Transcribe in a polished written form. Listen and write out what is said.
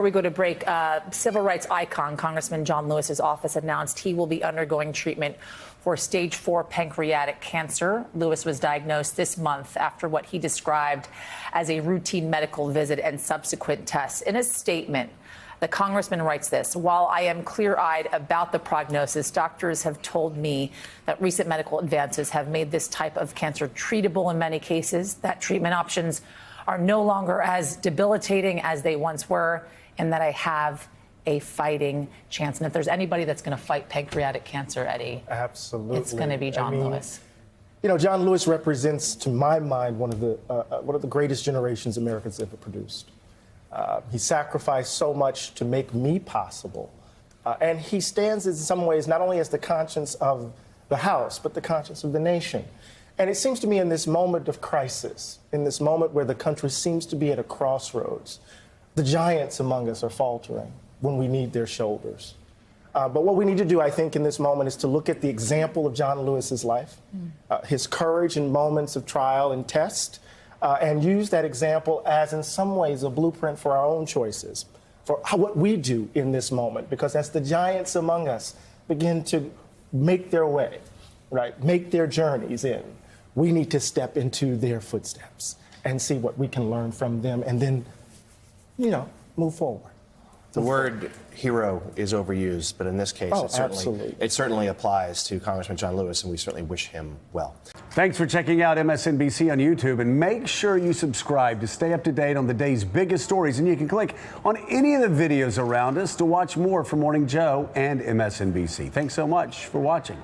Before we go to break, civil rights icon Congressman John Lewis's office announced he will be undergoing treatment for stage 4 pancreatic cancer. Lewis was diagnosed this month after what he described as a routine medical visit and subsequent tests. In a statement, the congressman writes this: "While I am clear-eyed about the prognosis, doctors have told me that recent medical advances have made this type of cancer treatable in many cases, that treatment options are no longer as debilitating as they once were, and that I have a fighting chance." And if there's anybody that's going to fight pancreatic cancer, Eddie, absolutely, it's going to be John Lewis. You know, John Lewis represents, to my mind, one of the greatest generations America's ever produced. He sacrificed so much to make me possible, and he stands in some ways not only as the conscience of the House, but the conscience of the nation. And it seems to me in this moment of crisis, in this moment where the country seems to be at a crossroads, the giants among us are faltering when we need their shoulders. But what we need to do, I think, in this moment is to look at the example of John Lewis's life, his courage in moments of trial and test, and use that example as, in some ways, a blueprint for our own choices, for what we do in this moment. Because as the giants among us begin to make their way, right, make their journeys in, we need to step into their footsteps and see what we can learn from them and then, you know, move forward. The word hero is overused, but in this case, it certainly applies to Congressman John Lewis, and we certainly wish him well. Thanks for checking out MSNBC on YouTube, and make sure you subscribe to stay up to date on the day's biggest stories. And you can click on any of the videos around us to watch more from Morning Joe and MSNBC. Thanks so much for watching.